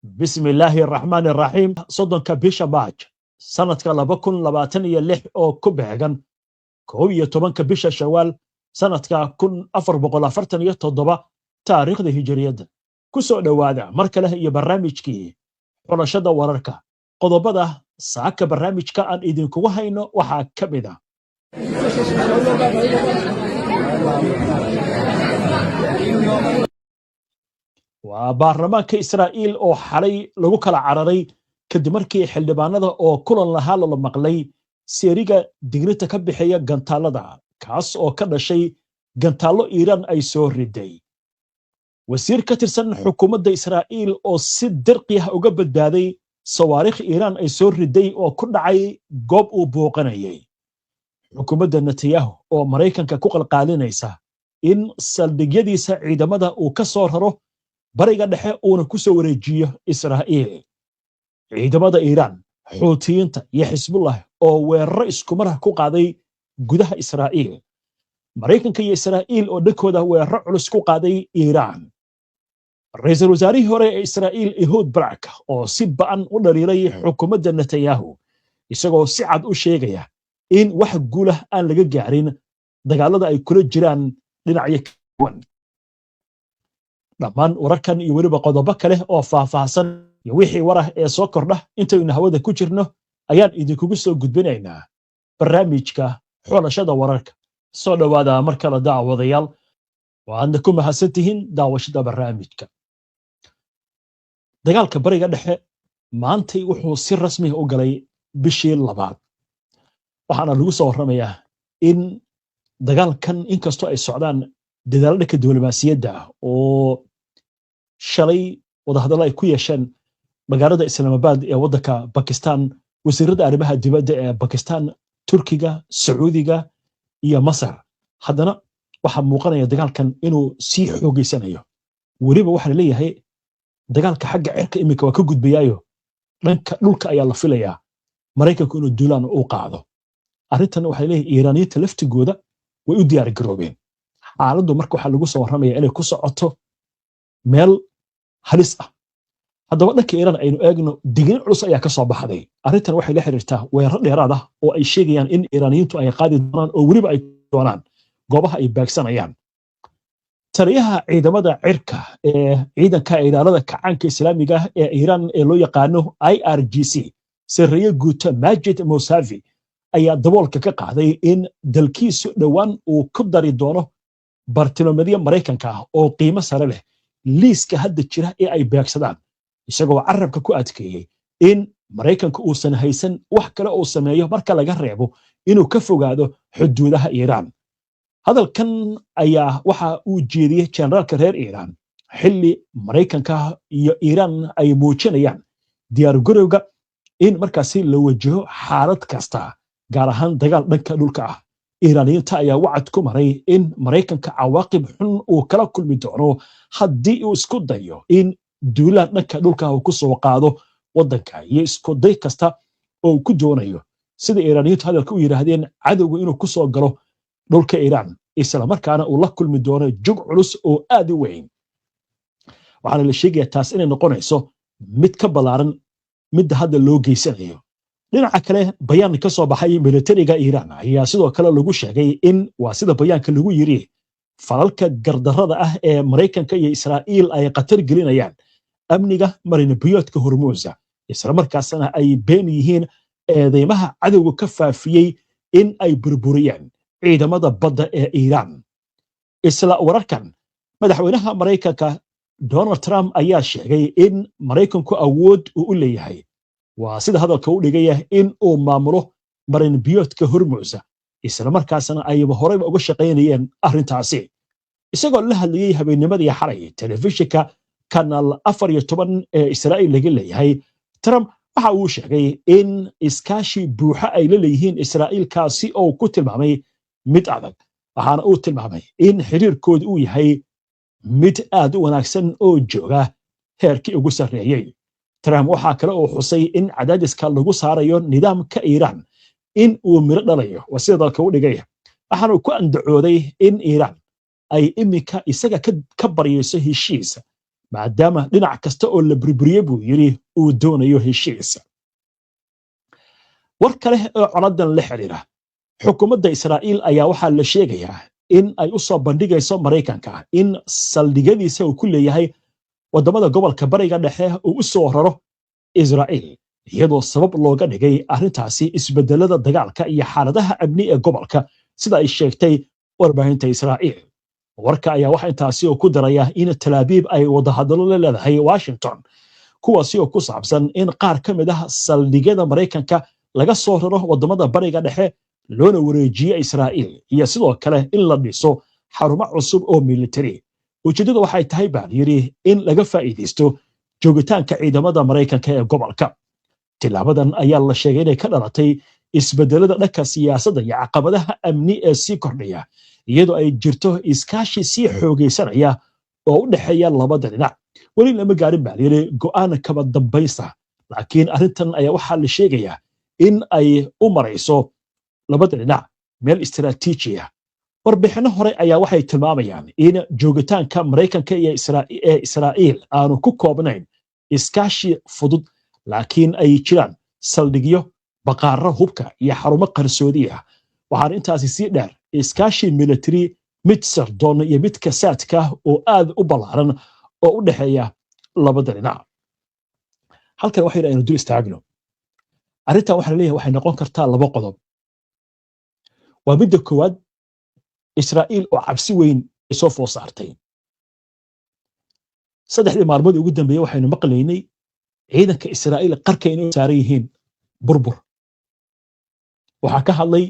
بسم الله الرحمن الرحيم صدنك بيشا باج سنة لبكن لباتن يلح أو كبهجن كوية طبنك بيشا شوال سنة كن أفر بقول فرتن يتضبع تاريخ ذي هجرية كسو دوادا مركله يبرامج كي xulashada wararka qodobada saaka barnaamijka aan idinkugu hayno waxaa ka mid ah waa baarlamaanka Israa'iil oo xalay lagu kala cararay kadib markii xildhibaanada oo kulan lahaa la maqlay seeriga digniinta ka bixiya gantaalada kaas oo ka dhashay gantaalo Iiraan ay soo riday wasiir ka tirsan xukuumadda Israa'iil oo si dirqi ah uga badbaaday sawaariikh Iiraan ay soo riday oo ku dhacay goob uu booqanayay xukuumadda Netanyahu oo Mareykanka ku qalqaalinaysa in saldhigyadiisa ciidamada uu ka soo raro bariga dhexe uuna ku soo wareejiyo Israa'iil ciidamada Iiraan Xuutiyiinta iyo Xisbullah oo weeraro isku mar ah ku qaaday gudaha Israa'iil Mareykanka iyo Israa'iil oo dhankooda weeraro culus ku qaaday Iiraan ra'iisul wasaarihii hore ee Israa'iil Ehud Barak oo si ba'an u dhaliilay xukuumadda Netanyahu isagoo si cad u sheegaya in wax guul ah aan laga gaarin dagaalada ay kula jiraan dhinacyo kala dhammaan wararkan iyo weliba qodobo kale oo faahfaahsan iyo wixii war ah ee soo kordha intaynu hawada ku jirno ayaan idinkugu soo gudbinaynaa barnaamijka xulashada wararka soo dhawaada mar kale daawadayaal waadna ku mahadsantihiin daawashada barnaamijka dagaalka bariga dhexe maantay wuxuu si rasmi ah u galay bishii labaad waxaana lagu soo warramayaa in dagaalkan inkastoo ay socdaan dadaalada ka diblomaasiyadda oo shalay wadahadallo ay ku yeesheen magaalada Islaamabad ee waddanka Pakistan wasiirada arrimaha dibadda ee Pakistan Turkiga Sacuudiga iyo Masar haddana waxa muuqanaya dagaalkan inuu sii xoogeysanayo waliba waxa la leeyahay dagaalka xagga cirka imika waa ka gudbayaayo dhanka dhulka ayaa la filayaa Mareykanku inuu duulaan u qaado arrintan waxa la leeyahay Iiraaniyiinta laftigooda way u diyaar garoobeen xaaladdu marka waxa lagu soo warramaya inay ku socoto meel halis ah haddaba dhanka Iiraan aynu eegno digniin culus ayaa ka soo baxday arrintan waxay la xiriirtaa weerar dheeraad ah oo ay sheegayaan in Iiraaniyiintu ay qaadi doonaan oo waliba ay doonaan goobaha ay baagsanayaan taliyaha ciidamada cirka ee ciidanka ilaalada kacaanka islaamiga ah ee Iiraan ee loo yaqaano IRGC sirriye guuta Majid Musavi ayaa daboolka ka qaaday in dalkiisu dhawaan uu ku dari doono bartilmaameedyo Mareykanka ah oo qiimo sare leh liiska hadda jira ee ay baagsadaan isagoo carabka ku adkeeyay in Mareykanku uusan haysan wax kale oo sameeyo marka laga reebo inuu ka fogaado xuduudaha Iiraan hadalkan ayaa waxa uu jeediyay generaalka reer Iiraan xilli Mareykanka iyo Iiraan ay muujinayaan diyaar garowga in markaasi la wajaho xaalad kasta gaar ahaan dagaal dhanka dhulka ah Iiraaniyiinta ayaa wacad ku maray in Mareykanka cawaaqib xun uu kala kulmi doono haddii uu isku dayo in duulaan dhanka dhulka uu ku soo qaado waddanka iyo isku day kasta oo uu ku doonayo sida Iiraaniyiintu hadalka u yiraahdeen cadowga inuu ku soo galo dhulka Iiraan isla markaana uu la kulmi doono jug culus oo aad u weyn waxaana la sheegayaa taas inay noqonayso mid ka balaaran mid hadda loo geysanayo dhinaca kale bayaan ka soo baxay militariga Iiraan ayaa sidoo kale lagu sheegay in waa sida bayaanka lagu yiri falalka gardarrada ah ee Mareykanka iyo Israa'iil ay qatar gelinayaan amniga marinbiyoodka Hormuz isla markaasna ay been yihiin eedeymaha cadowga ka faafiyay in ay burburiyaan ciidamada badda ee Iiraan isla wararkan madaxweynaha Mareykanka Donald Trump ayaa sheegay in Mareykanku awood u leeyahay waa sida hadalka u dhigaya in uu maamulo marinbiyoodka Hormuz isla markaasna ay horeyba uga shaqeynayeen arrintaasi isagoo la hadlayay habeennimadii xalay telefishinka Channel 14 ee Israa'iil laga leeyahay Trump waxa uu sheegay in iskaashi buuxa ay la leeyihiin Israa'iil kaasi oo ku tilmaamay mid adag waxaana uu tilmaamay in xiriirkoodu uu yahay mid aad u wanaagsan oo jooga heerkii ugu sarreeyay Trump waxa kale oo xusay in cadaadiska lagu saarayo nidaamka Iiraan in uu miro dhalayo wasida dalka u dhigay waxaana uu ku andacooday in Iiraan ay imika isaga ka baryayso heshiis maadaama dhinac kasta oo la burburiye buu yiri uu doonayo heshiis war kale oo coladan la xiriira xukuumadda Israa'iil ayaa waxaa la sheegayaa in ay u soo bandhigayso Mareykanka in saldhigyadiisa uu ku leeyahay wadamada gobolka bariga dhexe uu u soo raro Israa'iil iyadoo sabab looga dhigay arrintaasi isbedelada dagaalka iyo xaaladaha amni ee gobolka sida ay sheegtay warbaahinta Israa'iil warka ayaa waxa intaasi oo ku daraya in Tel Aviv ay wadahadalo la leedahay Washington kuwaasi oo ku saabsan in qaar ka mid ah saldhigyada Mareykanka laga soo raro wadamada bariga dhexe loona wareejiyo Israa'iil iyo sidoo kale in la dhiso xarumo cusub oo military ujeedadu waxay tahay baa yiri in laga faa'iideysto joogitaanka ciidamada Mareykanka ee gobolka tilaabadan ayaa la sheegay inay ka dhalatay isbedelada dhanka siyaasadda iyo caqabadaha amni ee sii kordhaya iyadoo ay jirto iskaashi sii xoogeysanaya oo u dhaxeeya labada dhinac weli lama gaarin baa yiri go'aan kaba dambaysta laakiin arrintan ayaa waxaa la sheegayaa in ay u marayso labada dhinac meel istiraatiiji ah warbixino hore ayaa waxay tilmaamayaan in joogitaanka Mareykanka iyo Israa'iil aanu ku koobnayn iskaashi fudud laakiin ay jiraan saldhigyo baqaaro hubka iyo xarumo qarsoodi ah waxaan intaasi sii dheer iskaashi military mid sirdoon iyo mid kasaadka oo aad u ballaaran oo u dhaxeeya labada dhinac halkan waxay inaynu dul istaagno arrintan waxa la leeyahay waxay noqon kartaa laba qodob waa midda koowaad Israa'iil oo cabsi weyn soo food saartay saddexdii maalmood ugu dambeeyay waxaynu maqlaynay ciidanka Israa'iil qarka inay saaran yihiin burbur waxa ka hadlay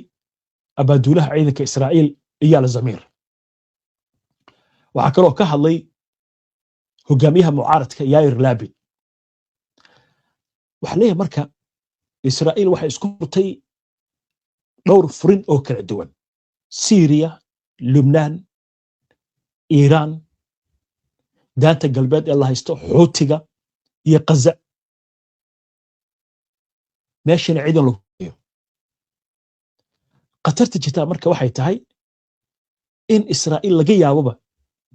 abaduulaha ciidanka Israa'iil Eyal Zamir waxa kaloo ka hadlay hogaamiyaha mucaaradka Yair Lapid waxa leeyahay marka Israa'iil waxay isku furtay dhowr furin oo kala duwan Syria Lubnaan Iran daanta galbeed ee la haysto Xuutiga iyo Gaza meeshana ciidan loo geeyo qatarta jirta marka waxay tahay in Israa'iil laga yaabo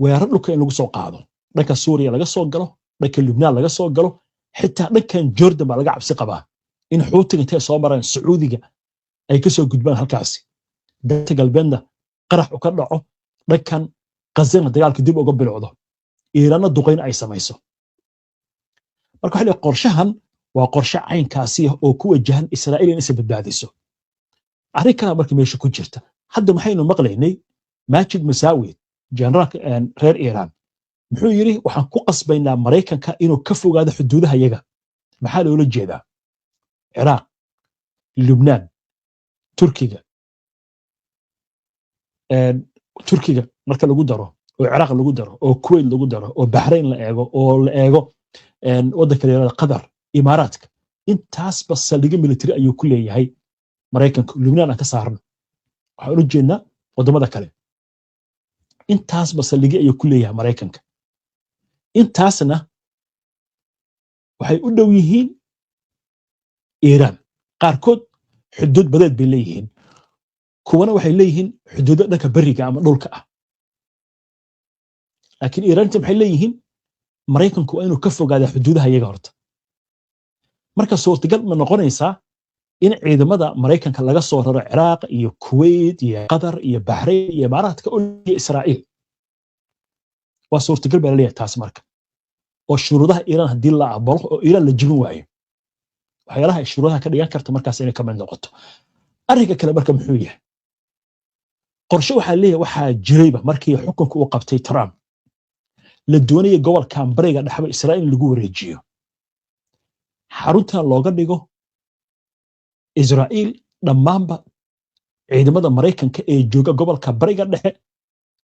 weerar dhulka in lagu soo qaado dhanka Suuriya laga soo galo dhanka Lubnaan laga soo galo xitaa dhankan Jordan baa laga cabsi qabaa in Xuutiga intay soo maraan Sacuudiga ay ka soo gudbaan halkaasi daanta galbeedna qarax u ka dhaco dhankan Gaza dagaalka dib uga bilowdo Iiraanna duqeyn ay samayso marka xilli qorshahan waa qorshe caynkaasi oo ku wajahan Israa'iil in ay badbaadiso arrin kale markii meesha ku jirta hadda maxaynu maqlaynay Majid Musawi generaalka reer Iiraan muxuu yiri waxaan ku qasbaynaa Mareykanka inuu ka fogaado xuduudaha iyaga maxaa loola jeedaa Ciraaq Lubnaan Turkiga marka lagu daro oo Ciraaq lagu daro oo Kuwait lagu daro oo Bahrain la eego oo la eego waddanka reer Qatar Imaaraadka intaas bas saldhig military ayuu ku leeyahay Mareykanka Lubnaan aan ka saarno waxaan u jeednaa wadamada kale intaas bas saldhig ayuu ku leeyahay Mareykanka intaasna waxay u dhow yihiin Iiraan qaarkood xuduud badeed bay leeyihiin kuwana waxay leeyihiin xuduudo dhanka bariga ama dhulka ah laakiin Iiraanta waxay leeyihiin Mareykanku inuu ka fogaado xuduudaha iyaga horta marka suurtagal ma noqonaysaa in ciidamada Mareykanka laga soo raro Ciraaq iyo Kuwait iyo Qatar iyo Bahrain iyo Imaaraadka oo Israa'iil waa suurtagal baa leeyahay taas marka oo shuruudaha Iiraan hadii la aqbalo oo Iiraan la jibin waayo waxyaalaha ay shuruudaha ka dhigan karto markaas inay ka mid noqoto arrinka kale marka muxuu yahay qorshe waxaa leeyahay waxaa jirayba markii xukunka uu qabtay Trump la doonayay gobolka bariga dhexe Israa'iil lagu wareejiyo xarunta looga dhigo Israa'iil dhammaanba ciidamada Mareykanka ee jooga gobolka bariga dhexe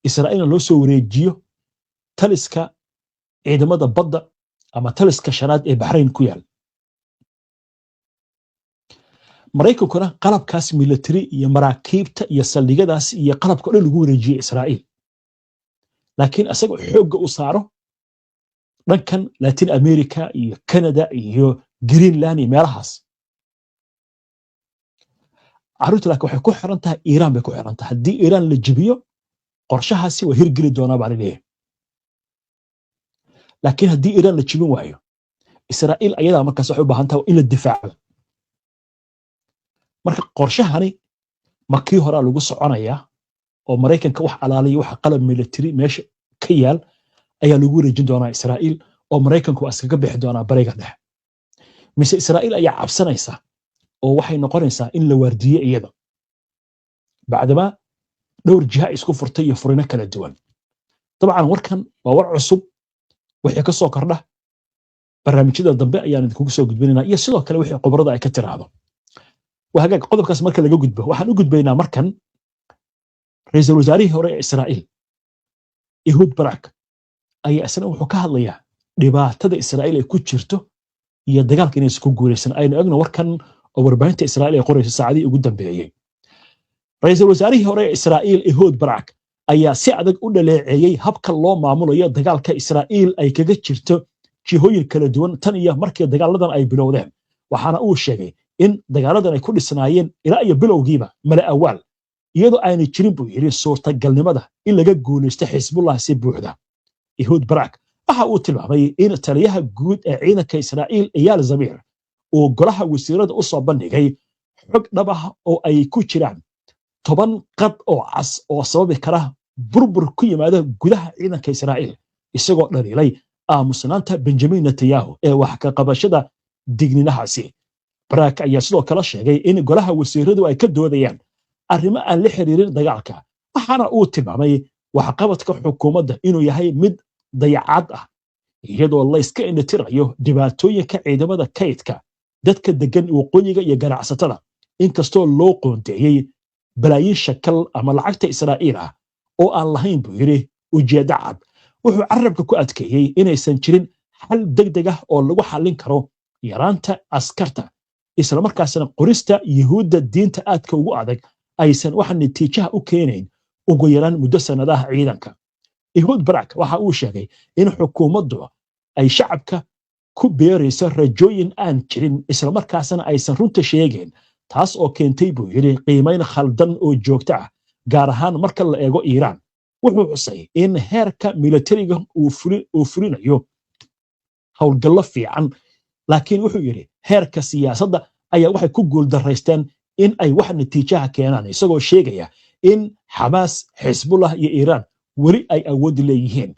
Israa'iil loo soo wareejiyo taliska ciidamada badda ama taliska shanaad ee Bahrain ku yaal Mareykankuna qalabkaas military iyo maraakiibta iyo saldhigyadaas iyo qalabka dhan lagu wareejiyay Israa'iil laakiin asaga xoogga u saaro dhankan Latin America iyo Canada iyo Greenland iyo meelahaas arrintu laakiin waxay ku xiran tahay Iiraan bay ku xiran tahay haddii Iiraan la jibiyo qorshahaasi waa hirgeli doonaa baa leeyahay laakiin haddii iiraan la jibin waayo israa'iil ayadaa markaas waxay u baahan tahay in la difaaco marka qorshahani markii hore lagu soconayaa oo maraykanka wax alaaliya wax qalab military meesha ka yaal ayaa lagu wareejin doonaa israa'iil oo maraykanku waa iskaga bixi doonaa bariga dhexe mise israa'iil ayaa cabsanaysa oo waxay noqonaysaa in la waardiyo iyada bacdama dhowr jiha isku furtay iyo furino kala duwan dabcan warkan waa war cusub wixii ka soo kordha barnaamijyada dambe ayaan idinkugu soo gudbinaynaa iyo sidoo kale wixii khibrada ay ka tiraahdo waa hagaag qodobkaas marka laga gudbo waxaan u gudbaynaa markan ra'iisul wasaarihii hore ee Israa'iil Ehud Barak ayaa isna wuxuu ka hadlayaa dhibaatada Israa'iil ay ku jirto iyo dagaalka inay isku guuleysan aynu eegno warkan oo warbaahinta Israa'iil ay qorayso saacadii ugu dambeeyay ra'iisul wasaarihii hore ee Israa'iil Ehud Barak ayaa si adag u dhaleeceeyay habka loo maamulayo dagaalka Israa'iil ay kaga jirto jihooyin kala duwan tan iyo markii dagaaladan ay bilowdeen waxaana uu sheegay in dagaaladan ay ku dhisnaayeen ilaa iyo bilowgiiba mala awaal iyadoo aanay jirin buu yiri suurtagalnimada in laga guuleysto Xisbullah si buuxda Ehud Barak waxa uu tilmaamay in taliyaha guud ee ciidanka Israa'iil Eyal Zamir oo golaha wasiirada u soo bandhigay xog dhab ah oo ay ku jiraan 10 qad oo cas oo sababi kara burbur ku yimaada gudaha ciidanka Israa'iil isagoo dhaliilay aamusnaanta Benjamin Netanyahu ee wax ka qabashada digninahaasi Barak ayaa sidoo kale sheegay in golaha wasiiradu ay ka doodayaan arrimo aan la xiriirin dagaalka waxaana uu tilmaamay waxqabadka xukuumadda inuu yahay mid dayacad ah iyadoo la iska indhatirayo dhibaatooyinka ciidamada kaydka dadka degan waqooyiga iyo ganacsatada inkastoo loo qoondeeyay balaayin shakal ama lacagta Israa'iil ah oo aan lahayn buu yiri ujeeddo cad wuxuu carabka ku adkeeyay inaysan jirin xal degdeg ah oo lagu xallin karo yaraanta askarta isla markaasna qorista yahuudda diinta aadka ugu adag aysan wax natiijaha u keenayn ugu yaraan muddo sanadaha ciidanka Ehud Barak waxa uu sheegay in xukuumaddu ay shacabka ku beerayso rajooyin aan jirin isla markaasna aysan runta sheegeen taas oo keentay buu yiri qiimayn khaldan oo joogto ah gaar ahaan marka la eego Iiraan wuxuu xusay in heerka militariga uu fulinayo howlgallo fiican laakiin wuxuu yiri heerka siyaasadda ayaa waxay ku guuldareysteen in ay wax natiijaha keenaan isagoo sheegaya in Hamas Xisbullah iyo Iiraan weli ay awood leeyihiin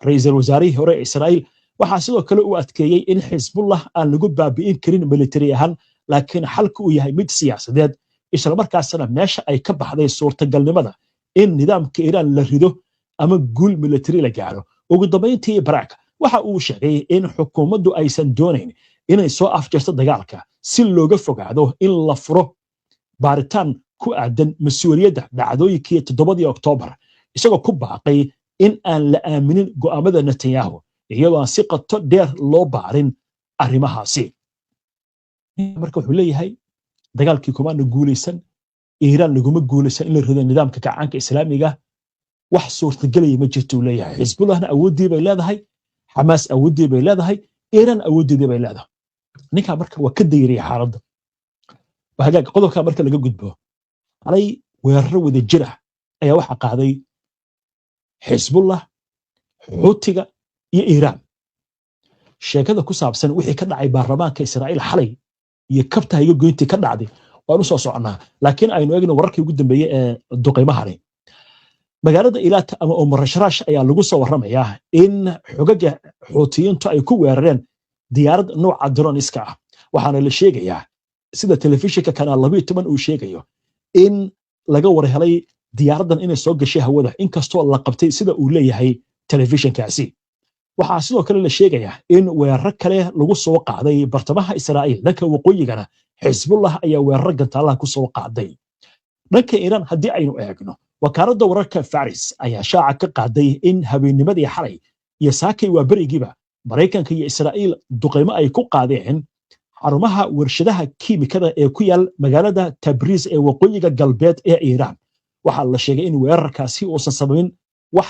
ra'iisul wasaarihii hore ee Israa'iil waxa sidoo kale uu adkeeyay in Xisbullah aan lagu baabi'in karin military ahaan laakiin xalku uu yahay mid siyaasadeed isla markaasna meesha ay ka baxday suurtagalnimada in nidaamka Iiraan la rido ama guul military la gaaro ugu dambeyntii Barak waxa uu sheegay in xukuumaddu aysan doonayn inay soo afjarto dagaalka si looga fogaado in la furo baaritaan ku aadan mas'uuliyadda dhacdooyinkii 7 Oktoobar isagoo ku baaqay in aan la aaminin go'aamada Netanyahu iyadoo si qoto dheer loo baarin arrimahaasi marka wuxuu leeyahay dagaalkii kumaana guuleysan Iiraan laguma guuleysan in la rido nidaamka kacaanka Islaamiga wax suurtagelaya ma jirto uu leeyahay Xisbullahna awoodii bay leedahay Hamas awoodii bay leedahay Iiraan awoodii bay leedahay ninka marka waa ka dayriya xaaladda hagaag qodobka marka laga gudbo alay weeraro wada jir ah ayaa waxa qaaday Xisbullah Xuutiga iyo Iiraan sheekada ku saabsan wixii ka dhacay baarlamaanka Israa'iil xalay iyo kabta iga goyntii ka dhacday waan u soo soconaa laakiin aynu eegno wararkii ugu dambeeyay ee duqeymaha magaalada Eilat ama Rashrash ayaa lagu soo waramayaa in xogaga Xuutiyiintu ay ku weerareen diyaarad nooca drone-iska ah waxaana la sheegayaa sida telefishinka Kanaal 12 uu sheegayo in laga warhelay diyaaradan inay soo gashay hawada inkastoo la qabtay sida uu leeyahay telefishinkaasi waxaa sidoo kale la sheegayaa in weerar kale lagu soo qaaday bartamaha Israa'iil dhanka waqooyigana Xisbullah ayaa weerar gantaalaha ku soo qaaday dhanka Iiraan haddii aynu eegno wakaaladda wararka Faris ayaa shaaca ka qaaday in habeennimadii xalay iyo saakay waa barigiiba Mareykanka iyo Israa'iil duqeymo ay ku qaadeen xarumaha warshadaha kiimikada ee ku yaal magaalada Tabriz ee waqooyiga galbeed ee Iiraan waxa la sheegay in weerarkaasi uusan sameyn wax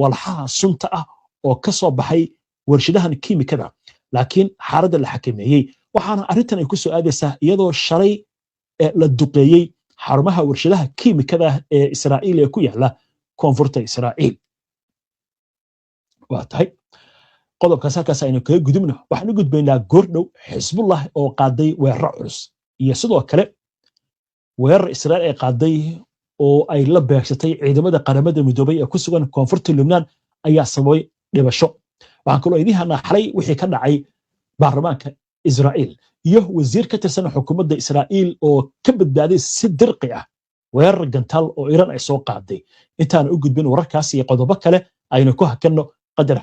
walxaha sunta ah oo ka soo baxay warshadahan kiimikada laakiin xaaladda la xakameeyay waxaana arrintan ay ku soo aadaysaa iyadoo shalay la duqeeyay xarumaha warshadaha kiimikada ee Israa'iil ee ku yaala koonfurta Israa'iil waa tahay qodobkaas halkaas aynu kaga gudubno waxaan u gudbaynaa goordhow xisbullah oo qaaday weerar culus iyo sidoo kale weerar Israa'iil ay qaaday oo ay la beegsatay ciidamada qaramada midoobay ee ku sugan koonfurta Lubnaan ayaa sababay dhibasho. waxaan kaloo idin hanaa xalay wixii ka dhacay baarlamaanka Israa'iil iyo wasiir ka tirsan xukuumadda Israa'iil oo ka badbaaday si dirqi ah weerar gantaal oo Iran ay soo qaaday. intaan u gudbin wararkaas iyo qodobo kale aynu ku hakanno qadar